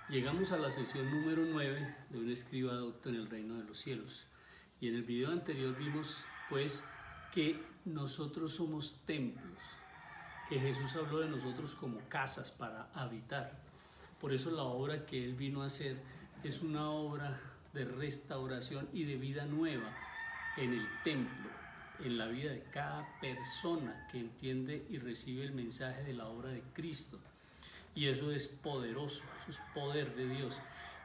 Llegamos a la sesión número 9 de un escriba docto en el reino de los cielos. Y en el video anterior vimos pues que nosotros somos templos, que Jesús habló de nosotros como casas para habitar. Por eso la obra que Él vino a hacer es una obra de restauración y de vida nueva en el templo, en la vida de cada persona que entiende y recibe el mensaje de la obra de Cristo. Y eso es poderoso, eso es poder de Dios.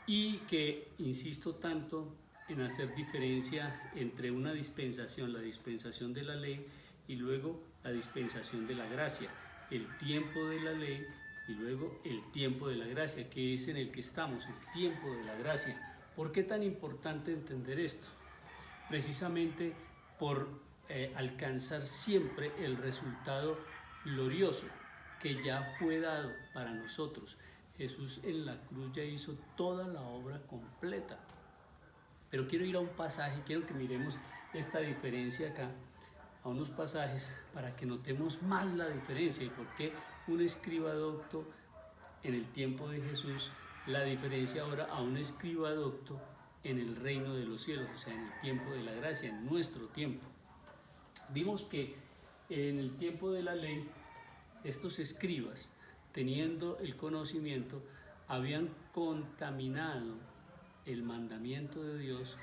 Y que insisto tanto en hacer diferencia entre una dispensación, la dispensación de la ley, y luego la dispensación de la gracia, el tiempo de la ley y luego el tiempo de la gracia, que es en el que estamos, el tiempo de la gracia. ¿Por qué tan importante entender esto? Precisamente por alcanzar siempre el resultado glorioso que ya fue dado para nosotros. Jesús en la cruz ya hizo toda la obra completa. Pero quiero ir a un pasaje, quiero que miremos esta diferencia acá, a unos pasajes para que notemos más la diferencia y por qué un escriba docto en el tiempo de Jesús, la diferencia ahora a un escriba docto en el reino de los cielos, o sea, en el tiempo de la gracia, en nuestro tiempo. Vimos que en el tiempo de la ley, estos escribas, teniendo el conocimiento, habían contaminado el mandamiento de Dios,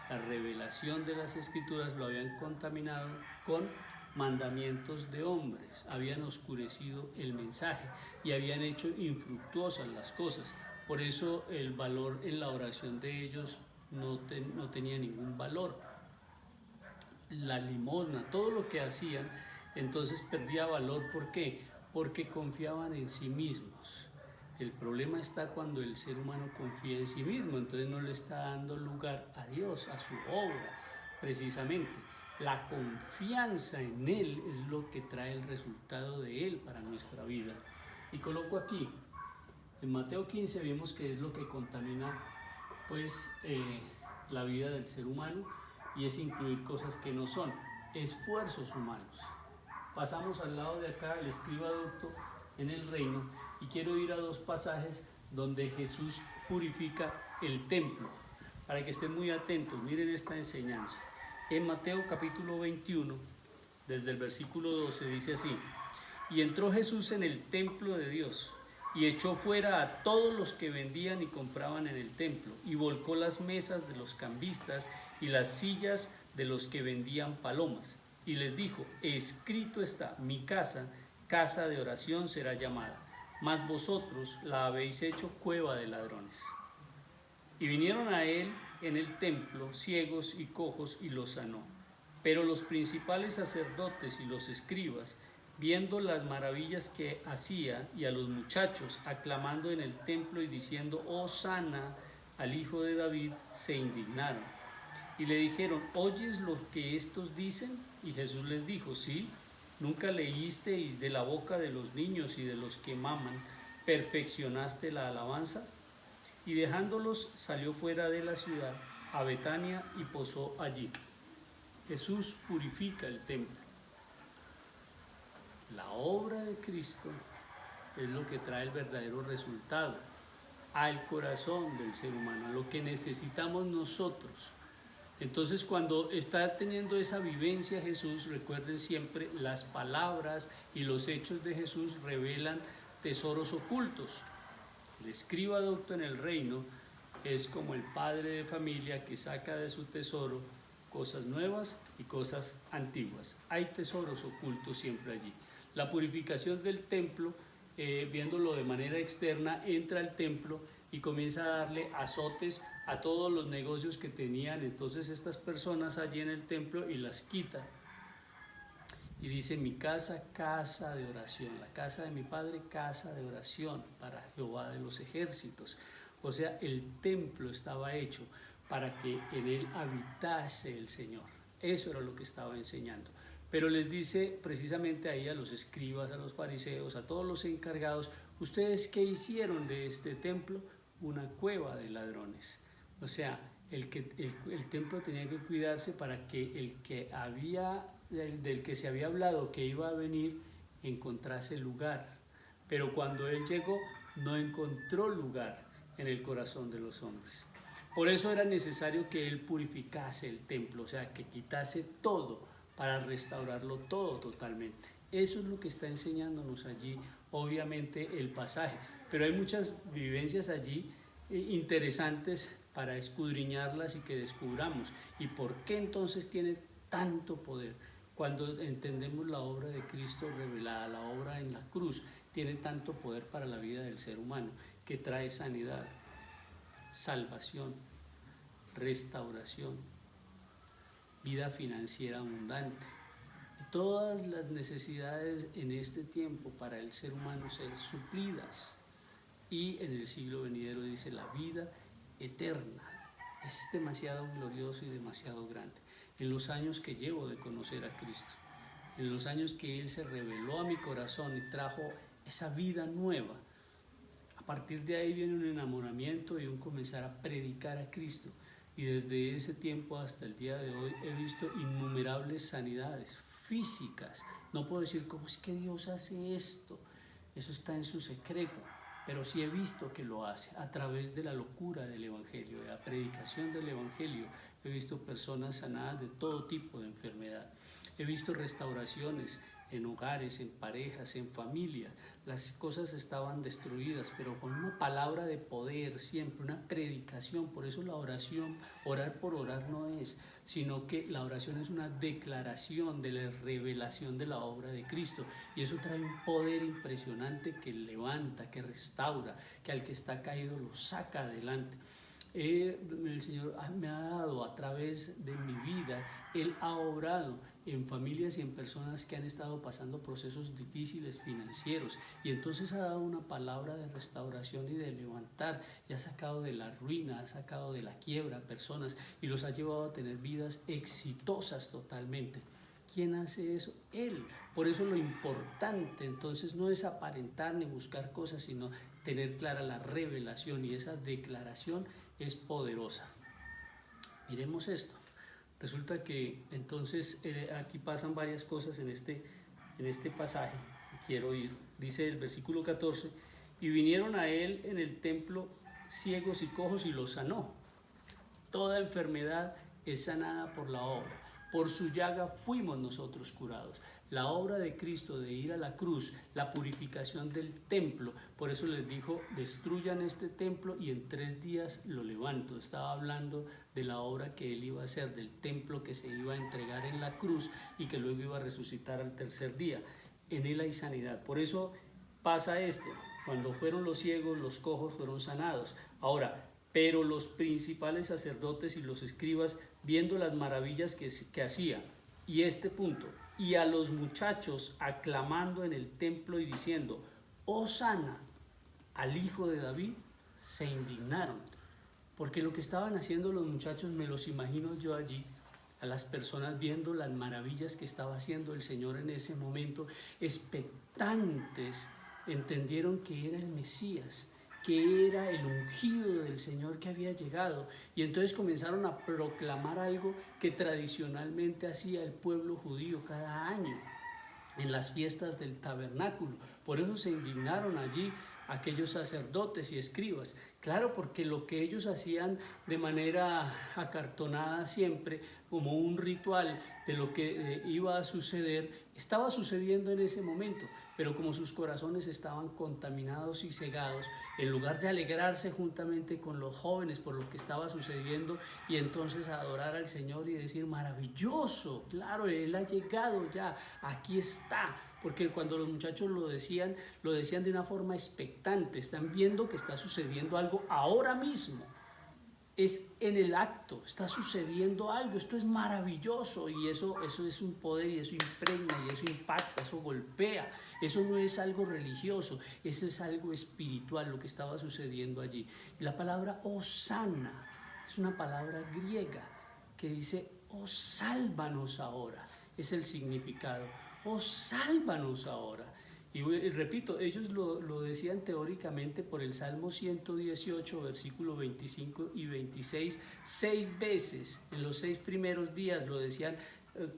la revelación de las escrituras lo habían contaminado con mandamientos de hombres, habían oscurecido el mensaje y habían hecho infructuosas las cosas. Por eso el valor en la oración de ellos no tenía ningún valor. La limosna, todo lo que hacían, entonces perdía valor. ¿Por qué? Porque confiaban en sí mismos. El problema está cuando el ser humano confía en sí mismo, entonces no le está dando lugar a Dios, a su obra, precisamente. La confianza en Él es lo que trae el resultado de Él para nuestra vida. Y coloco aquí, en Mateo 15 vimos que es lo que contamina pues la vida del ser humano, y es incluir cosas que no son, esfuerzos humanos. Pasamos al lado de acá, el escriba docto en el reino, y quiero ir a dos pasajes donde Jesús purifica el templo, para que estén muy atentos, miren esta enseñanza. En Mateo capítulo 21, desde el versículo 12, dice así: y entró Jesús en el templo de Dios, y echó fuera a todos los que vendían y compraban en el templo, y volcó las mesas de los cambistas y las sillas de los que vendían palomas, y les dijo: escrito está, mi casa, casa de oración será llamada, mas vosotros la habéis hecho cueva de ladrones. Y vinieron a él en el templo ciegos y cojos, y los sanó. Pero los principales sacerdotes y los escribas, viendo las maravillas que hacía, y a los muchachos aclamando en el templo y diciendo: Hosana al Hijo de David, se indignaron. Y le dijeron: ¿oyes lo que estos dicen? Y Jesús les dijo: sí, ¿nunca leísteis de la boca de los niños y de los que maman, perfeccionaste la alabanza? Y dejándolos salió fuera de la ciudad a Betania y posó allí. Jesús purifica el templo. La obra de Cristo es lo que trae el verdadero resultado al corazón del ser humano, a lo que necesitamos nosotros. Entonces, cuando está teniendo esa vivencia Jesús, recuerden siempre, las palabras y los hechos de Jesús revelan tesoros ocultos. El escriba docto en el reino es como el padre de familia que saca de su tesoro cosas nuevas y cosas antiguas. Hay tesoros ocultos siempre allí. La purificación del templo, viéndolo de manera externa, entra al templo y comienza a darle azotes a todos los negocios que tenían entonces estas personas allí en el templo, y las quita. Y dice: mi casa, casa de oración, la casa de mi padre, casa de oración para Jehová de los ejércitos. O sea, el templo estaba hecho para que en él habitase el Señor. Eso era lo que estaba enseñando. Pero les dice precisamente ahí a los escribas, a los fariseos, a todos los encargados: ¿ustedes qué hicieron de este templo? Una cueva de ladrones. O sea, el templo tenía que cuidarse para que del que se había hablado que iba a venir encontrase lugar. Pero cuando él llegó no encontró lugar. en el corazón de los hombres. Por eso era necesario que Él purificase el templo, o sea, que quitase todo para restaurarlo todo totalmente. Eso es lo que está enseñándonos allí, obviamente, el pasaje. Pero hay muchas vivencias allí interesantes para escudriñarlas y que descubramos. ¿Y por qué entonces tiene tanto poder? Cuando entendemos la obra de Cristo revelada, la obra en la cruz, tiene tanto poder para la vida del ser humano, que trae sanidad, salvación, restauración, vida financiera abundante. Todas las necesidades en este tiempo para el ser humano ser suplidas. Y en el siglo venidero dice la vida eterna. Es demasiado glorioso y demasiado grande. En los años que llevo de conocer a Cristo, en los años que Él se reveló a mi corazón y trajo esa vida nueva, a partir de ahí viene un enamoramiento y un comenzar a predicar a Cristo. Y desde ese tiempo hasta el día de hoy he visto innumerables sanidades físicas. No puedo decir cómo es que Dios hace esto, eso está en su secreto, pero sí he visto que lo hace a través de la locura del Evangelio, de la predicación del Evangelio. He visto personas sanadas de todo tipo de enfermedad. He visto restauraciones en hogares, en parejas, en familias. Las cosas estaban destruidas, pero con una palabra de poder siempre, una predicación. Por eso la oración, orar por orar no es, sino que la oración es una declaración de la revelación de la obra de Cristo. Y eso trae un poder impresionante que levanta, que restaura, que al que está caído lo saca adelante. El Señor me ha dado a través de mi vida, Él ha obrado en familias y en personas que han estado pasando procesos difíciles financieros, y entonces ha dado una palabra de restauración y de levantar, y ha sacado de la ruina, ha sacado de la quiebra personas y los ha llevado a tener vidas exitosas totalmente. ¿Quién hace eso? Él. Por eso lo importante entonces no es aparentar ni buscar cosas, sino tener clara la revelación, y esa declaración es poderosa. Miremos esto. Resulta que entonces aquí pasan varias cosas en este pasaje. Quiero ir. Dice el versículo 14, y vinieron a él en el templo ciegos y cojos y los sanó. Toda enfermedad es sanada por la obra. Por su llaga fuimos nosotros curados. La obra de Cristo de ir a la cruz, la purificación del templo. Por eso les dijo, destruyan este templo y en 3 días lo levanto. Estaba hablando de la obra que Él iba a hacer, del templo que se iba a entregar en la cruz y que luego iba a resucitar al 3er día. En Él hay sanidad. Por eso pasa esto. Cuando fueron los ciegos, los cojos fueron sanados. Ahora, pero los principales sacerdotes y los escribas, viendo las maravillas que hacía, y este punto, y a los muchachos aclamando en el templo y diciendo, Hosana al Hijo de David, se indignaron. Porque lo que estaban haciendo los muchachos, me los imagino yo allí, a las personas viendo las maravillas que estaba haciendo el Señor en ese momento, expectantes, entendieron que era el Mesías, que era el ungido del Señor que había llegado, y entonces comenzaron a proclamar algo que tradicionalmente hacía el pueblo judío cada año en las fiestas del tabernáculo. Por eso se indignaron allí aquellos sacerdotes y escribas. Claro, porque lo que ellos hacían de manera acartonada siempre, como un ritual de lo que iba a suceder, estaba sucediendo en ese momento, pero como sus corazones estaban contaminados y cegados, en lugar de alegrarse juntamente con los jóvenes por lo que estaba sucediendo y entonces adorar al Señor y decir, maravilloso, claro, Él ha llegado ya, aquí está. Porque cuando los muchachos lo decían de una forma expectante, están viendo que está sucediendo algo ahora mismo. Es en el acto, está sucediendo algo, esto es maravilloso, y eso es un poder, y eso impregna, y eso impacta, eso golpea. Eso no es algo religioso, eso es algo espiritual lo que estaba sucediendo allí. Y la palabra Hosana es una palabra griega que dice, oh, sálvanos ahora, es el significado, oh, sálvanos ahora. Y repito, ellos lo decían teóricamente por el Salmo 118, versículo 25 y 26, 6 veces. En los 6 primeros días lo decían,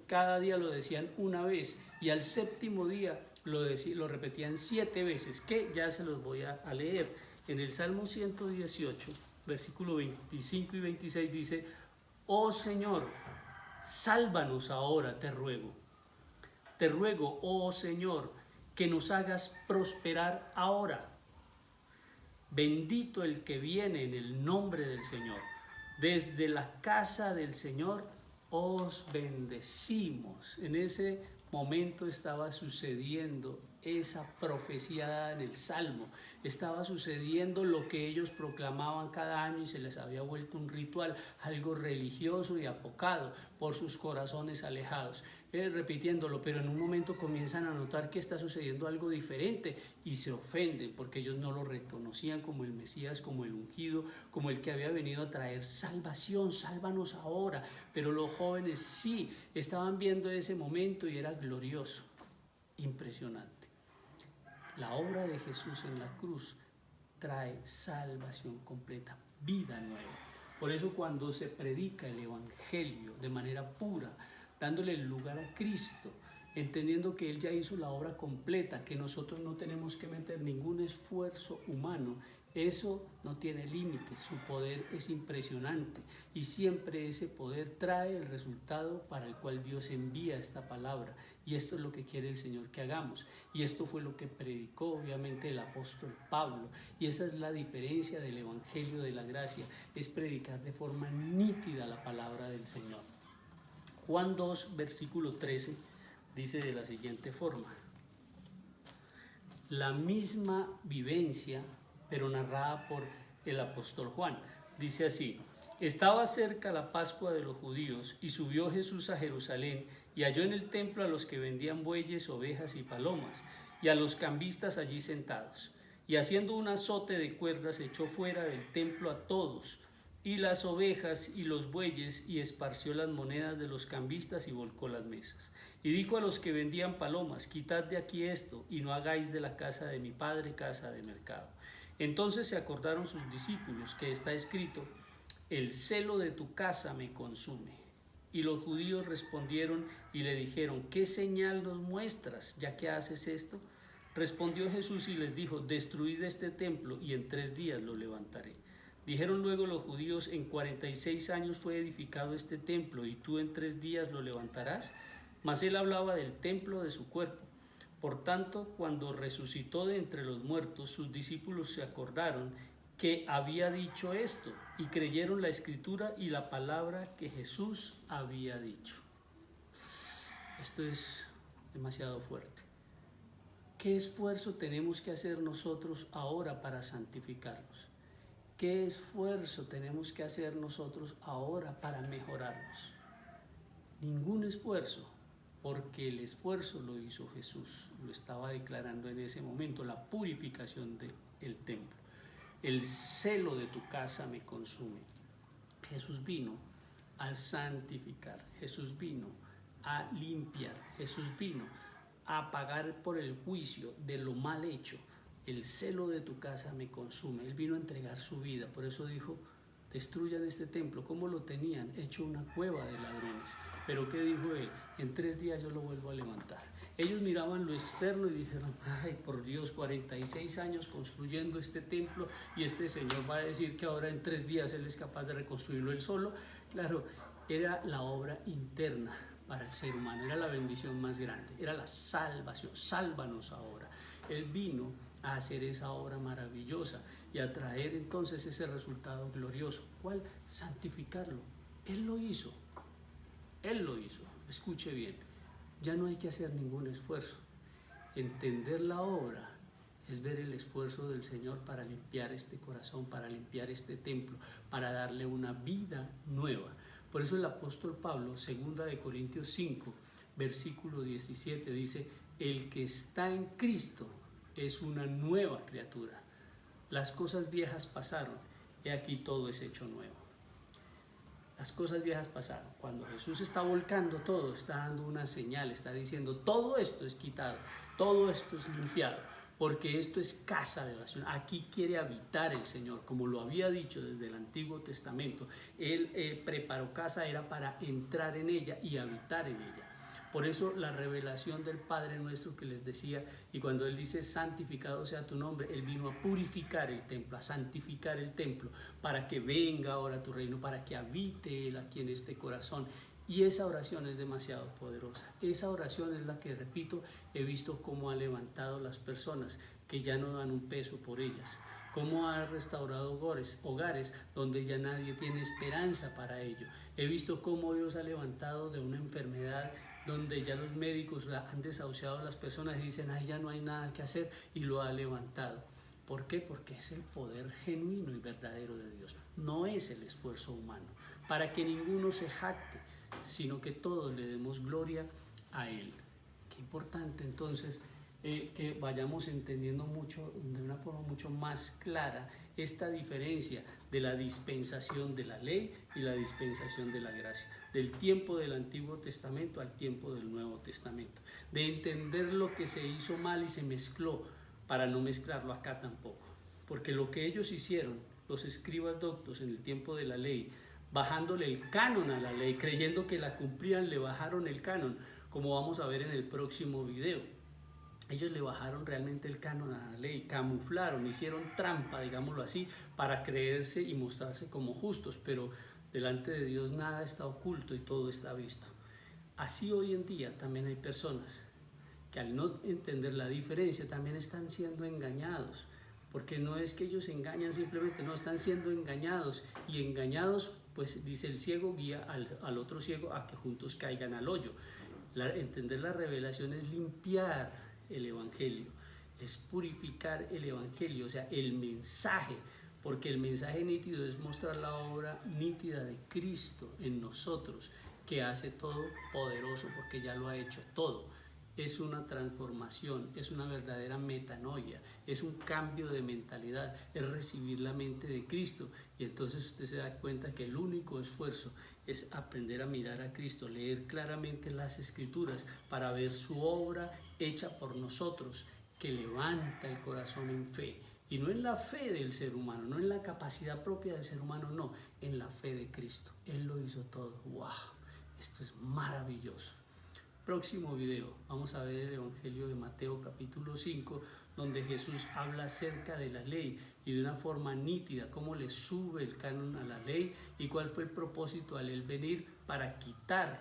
cada día lo decían una vez, y al 7º día lo repetían 7 veces, que ya se los voy a leer. En el Salmo 118, versículo 25 y 26 dice: oh Señor, sálvanos ahora, te ruego. Te ruego, oh Señor, que nos hagas prosperar ahora. Bendito el que viene en el nombre del Señor. Desde la casa del Señor os bendecimos. En ese momento estaba sucediendo esa profecía en el Salmo. Estaba sucediendo lo que ellos proclamaban cada año y se les había vuelto un ritual, algo religioso y apocado por sus corazones alejados. Repitiéndolo, pero en un momento comienzan a notar que está sucediendo algo diferente y se ofenden porque ellos no lo reconocían como el Mesías, como el ungido, como el que había venido a traer salvación. Sálvanos ahora. Pero los jóvenes sí estaban viendo ese momento y era glorioso, impresionante. La obra de Jesús en la cruz trae salvación completa, vida nueva. Por eso cuando se predica el Evangelio de manera pura, dándole el lugar a Cristo, entendiendo que Él ya hizo la obra completa, que nosotros no tenemos que meter ningún esfuerzo humano, eso no tiene límites, su poder es impresionante y siempre ese poder trae el resultado para el cual Dios envía esta palabra, y esto es lo que quiere el Señor que hagamos, y esto fue lo que predicó obviamente el apóstol Pablo, y esa es la diferencia del Evangelio de la Gracia, es predicar de forma nítida la palabra del Señor. Juan 2, versículo 13, dice de la siguiente forma: la misma vivencia, pero narrada por el apóstol Juan. Dice así: estaba cerca la Pascua de los judíos, y subió Jesús a Jerusalén, y halló en el templo a los que vendían bueyes, ovejas y palomas, y a los cambistas allí sentados. Y haciendo un azote de cuerdas, echó fuera del templo a todos, y las ovejas y los bueyes, y esparció las monedas de los cambistas y volcó las mesas. Y dijo a los que vendían palomas: quitad de aquí esto, y no hagáis de la casa de mi padre casa de mercado. Entonces se acordaron sus discípulos que está escrito: el celo de tu casa me consume. Y los judíos respondieron y le dijeron: ¿qué señal nos muestras, ya que haces esto? Respondió Jesús y les dijo: destruid este templo y en 3 días lo levantaré. Dijeron luego los judíos: en 46 años fue edificado este templo, y tú en 3 días lo levantarás. Mas él hablaba del templo de su cuerpo. Por tanto, cuando resucitó de entre los muertos, sus discípulos se acordaron que había dicho esto, y creyeron la escritura y la palabra que Jesús había dicho. Esto es demasiado fuerte. ¿Qué esfuerzo tenemos que hacer nosotros ahora para santificarnos? ¿Qué esfuerzo tenemos que hacer nosotros ahora para mejorarnos? Ningún esfuerzo, porque el esfuerzo lo hizo Jesús, lo estaba declarando en ese momento, la purificación del templo. El celo de tu casa me consume. Jesús vino a santificar, Jesús vino a limpiar, Jesús vino a pagar por el juicio de lo mal hecho. El celo de tu casa me consume. Él vino a entregar su vida, por eso dijo: destruyan este templo. ¿Cómo lo tenían? Hecho una cueva de ladrones. Pero ¿qué dijo él? En 3 días yo lo vuelvo a levantar. Ellos miraban lo externo y dijeron: ay, por Dios, 46 años construyendo este templo, y este señor va a decir que ahora en 3 días él es capaz de reconstruirlo él solo. Claro, era la obra interna para el ser humano, era la bendición más grande, era la salvación. Sálvanos ahora. Él vino a hacer esa obra maravillosa y a traer entonces ese resultado glorioso. ¿Cuál? Santificarlo. Él lo hizo. Él lo hizo. Escuche bien. Ya no hay que hacer ningún esfuerzo. Entender la obra es ver el esfuerzo del Señor para limpiar este corazón, para limpiar este templo, para darle una vida nueva. Por eso el apóstol Pablo, 2 Corintios 5, versículo 17, dice: el que está en Cristo es una nueva criatura. Las cosas viejas pasaron, y aquí todo es hecho nuevo. Las cosas viejas pasaron. Cuando Jesús está volcando todo, está dando una señal, está diciendo: todo esto es quitado, todo esto es limpiado, porque esto es casa de oración. Aquí quiere habitar el Señor, como lo había dicho desde el Antiguo Testamento. Él preparó casa, era para entrar en ella y habitar en ella. Por eso la revelación del Padre nuestro que les decía, y cuando Él dice santificado sea tu nombre, Él vino a purificar el templo, a santificar el templo, para que venga ahora tu reino, para que habite Él aquí en este corazón. Y esa oración es demasiado poderosa. Esa oración es la que, repito, he visto cómo ha levantado las personas que ya no dan un peso por ellas, cómo ha restaurado hogares donde ya nadie tiene esperanza para ello. He visto cómo Dios ha levantado de una enfermedad donde ya los médicos han desahuciado a las personas y dicen, ay, ya no hay nada que hacer, y lo ha levantado. ¿Por qué? Porque es el poder genuino y verdadero de Dios, no es el esfuerzo humano, para que ninguno se jacte, sino que todos le demos gloria a Él. Qué importante entonces que vayamos entendiendo mucho, de una forma mucho más clara, esta diferencia de la dispensación de la ley y la dispensación de la gracia, del tiempo del Antiguo Testamento al tiempo del Nuevo Testamento, de entender lo que se hizo mal y se mezcló para no mezclarlo acá tampoco, porque lo que ellos hicieron, los escribas doctos en el tiempo de la ley, bajándole el canon a la ley, creyendo que la cumplían, le bajaron el canon, como vamos a ver en el próximo video. Ellos le bajaron realmente el canon a la ley, camuflaron, hicieron trampa, digámoslo así, para creerse y mostrarse como justos, pero delante de Dios nada está oculto y todo está visto. Así hoy en día también hay personas que al no entender la diferencia también están siendo engañados, porque no es que ellos engañan simplemente, no, están siendo engañados, y engañados, pues dice el ciego guía al otro ciego a que juntos caigan al hoyo. Entender la revelación es limpiar el Evangelio, es purificar el Evangelio, o sea, el mensaje, porque el mensaje nítido es mostrar la obra nítida de Cristo en nosotros, que hace todo poderoso porque ya lo ha hecho todo. Es una transformación, es una verdadera metanoia, es un cambio de mentalidad, es recibir la mente de Cristo, y entonces usted se da cuenta que el único esfuerzo es aprender a mirar a Cristo, leer claramente las Escrituras para ver su obra hecha por nosotros, que levanta el corazón en fe, y no en la fe del ser humano, no en la capacidad propia del ser humano, no, en la fe de Cristo. Él lo hizo todo. ¡Wow! Esto es maravilloso. Próximo video, vamos a ver el Evangelio de Mateo capítulo 5, donde Jesús habla acerca de la ley y de una forma nítida, cómo le sube el canon a la ley y cuál fue el propósito al él venir para quitar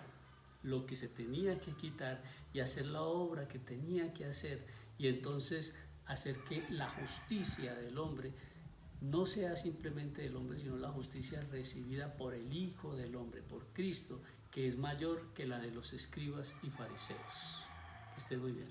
lo que se tenía que quitar y hacer la obra que tenía que hacer, y entonces hacer que la justicia del hombre no sea simplemente del hombre, sino la justicia recibida por el Hijo del Hombre, por Cristo, que es mayor que la de los escribas y fariseos. Que esté muy bien.